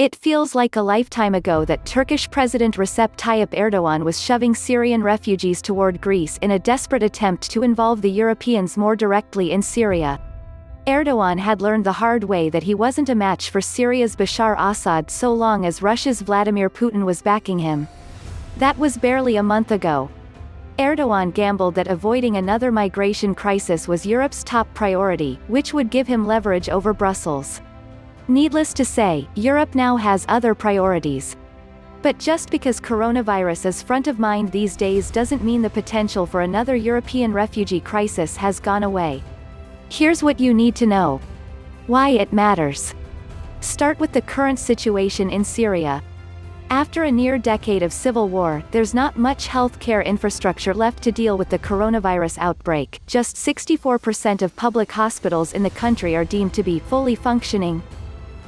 It feels like a lifetime ago that Turkish President Recep Tayyip Erdogan was shoving Syrian refugees toward Greece in a desperate attempt to involve the Europeans more directly in Syria. Erdogan had learned the hard way that he wasn't a match for Syria's Bashar Assad so long as Russia's Vladimir Putin was backing him. That was barely a month ago. Erdogan gambled that avoiding another migration crisis was Europe's top priority, which would give him leverage over Brussels. Needless to say, Europe now has other priorities. But just because coronavirus is front of mind these days doesn't mean the potential for another European refugee crisis has gone away. Here's what you need to know. Why it matters. Start with the current situation in Syria. After a near decade of civil war, there's not much healthcare infrastructure left to deal with the coronavirus outbreak. Just 64% of public hospitals in the country are deemed to be fully functioning.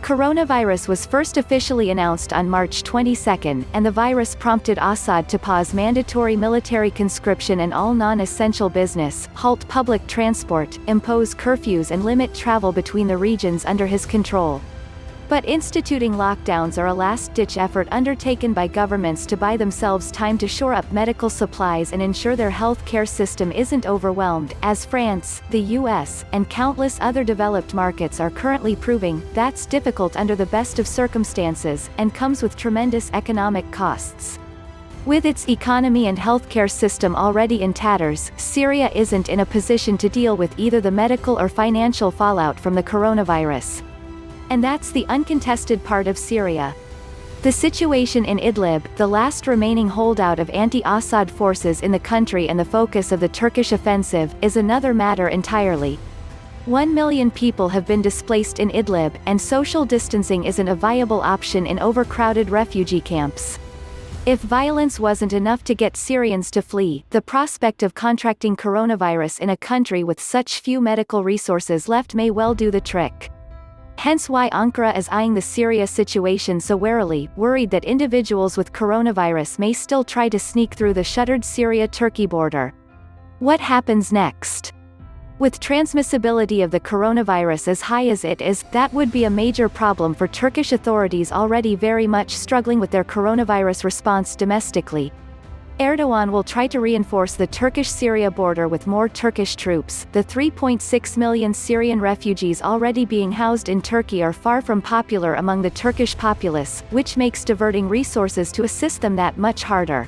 Coronavirus was first officially announced on March 22, and the virus prompted Assad to pause mandatory military conscription and all non-essential business, halt public transport, impose curfews and limit travel between the regions under his control. But instituting lockdowns are a last-ditch effort undertaken by governments to buy themselves time to shore up medical supplies and ensure their health care system isn't overwhelmed, as France, the US, and countless other developed markets are currently proving. That's difficult under the best of circumstances, and comes with tremendous economic costs. With its economy and healthcare system already in tatters, Syria isn't in a position to deal with either the medical or financial fallout from the coronavirus. And that's the uncontested part of Syria. The situation in Idlib, the last remaining holdout of anti-Assad forces in the country and the focus of the Turkish offensive, is another matter entirely. 1 million people have been displaced in Idlib, and social distancing isn't a viable option in overcrowded refugee camps. If violence wasn't enough to get Syrians to flee, the prospect of contracting coronavirus in a country with such few medical resources left may well do the trick. Hence why Ankara is eyeing the Syria situation so warily, worried that individuals with coronavirus may still try to sneak through the shuttered Syria-Turkey border. What happens next? With transmissibility of the coronavirus as high as it is, that would be a major problem for Turkish authorities already very much struggling with their coronavirus response domestically. Erdogan will try to reinforce the Turkish-Syria border with more Turkish troops. The 3.6 million Syrian refugees already being housed in Turkey are far from popular among the Turkish populace, which makes diverting resources to assist them that much harder.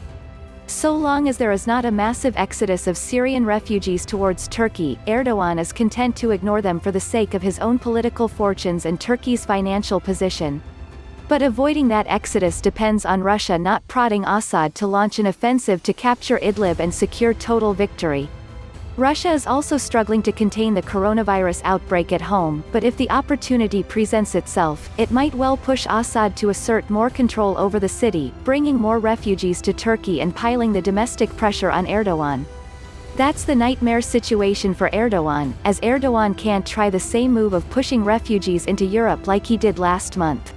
So long as there is not a massive exodus of Syrian refugees towards Turkey, Erdogan is content to ignore them for the sake of his own political fortunes and Turkey's financial position. But avoiding that exodus depends on Russia not prodding Assad to launch an offensive to capture Idlib and secure total victory. Russia is also struggling to contain the coronavirus outbreak at home, but if the opportunity presents itself, it might well push Assad to assert more control over the city, bringing more refugees to Turkey and piling the domestic pressure on Erdogan. That's the nightmare situation for Erdogan, as Erdogan can't try the same move of pushing refugees into Europe like he did last month.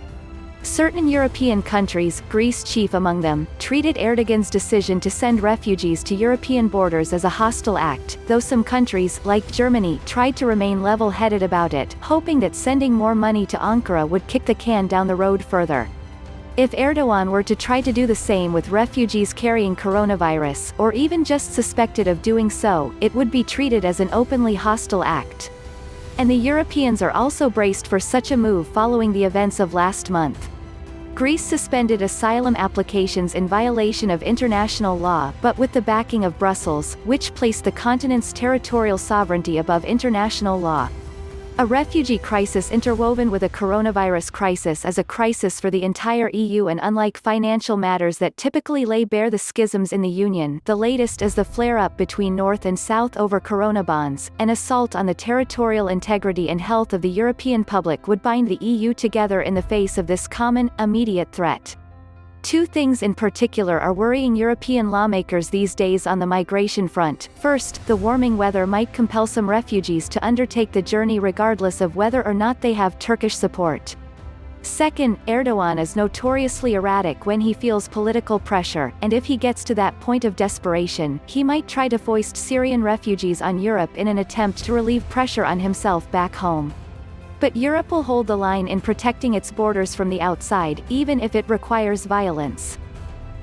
Certain European countries, Greece chief among them, treated Erdogan's decision to send refugees to European borders as a hostile act, though some countries, like Germany, tried to remain level-headed about it, hoping that sending more money to Ankara would kick the can down the road further. If Erdogan were to try to do the same with refugees carrying coronavirus, or even just suspected of doing so, it would be treated as an openly hostile act. And the Europeans are also braced for such a move following the events of last month. Greece suspended asylum applications in violation of international law, but with the backing of Brussels, which placed the continent's territorial sovereignty above international law. A refugee crisis interwoven with a coronavirus crisis is a crisis for the entire EU, and unlike financial matters that typically lay bare the schisms in the Union, the latest is the flare-up between North and South over corona bonds. An assault on the territorial integrity and health of the European public would bind the EU together in the face of this common, immediate threat. Two things in particular are worrying European lawmakers these days on the migration front. First, the warming weather might compel some refugees to undertake the journey regardless of whether or not they have Turkish support. Second, Erdogan is notoriously erratic when he feels political pressure, and if he gets to that point of desperation, he might try to foist Syrian refugees on Europe in an attempt to relieve pressure on himself back home. But Europe will hold the line in protecting its borders from the outside, even if it requires violence.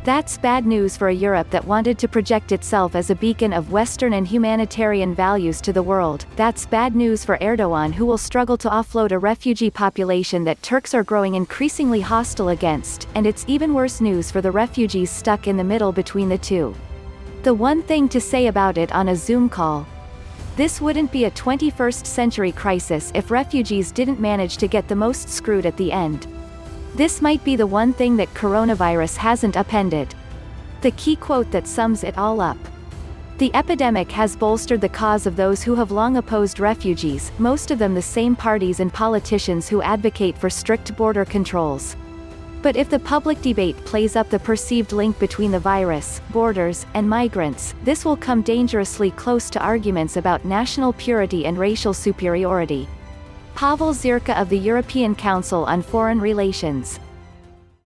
That's bad news for a Europe that wanted to project itself as a beacon of Western and humanitarian values to the world. That's bad news for Erdogan, who will struggle to offload a refugee population that Turks are growing increasingly hostile against, and it's even worse news for the refugees stuck in the middle between the two. The one thing to say about it on a Zoom call: this wouldn't be a 21st century crisis if refugees didn't manage to get the most screwed at the end. This might be the one thing that coronavirus hasn't upended. The key quote that sums it all up. The epidemic has bolstered the cause of those who have long opposed refugees, most of them the same parties and politicians who advocate for strict border controls. But if the public debate plays up the perceived link between the virus, borders, and migrants, this will come dangerously close to arguments about national purity and racial superiority. Pavel Zirka of the European Council on Foreign Relations.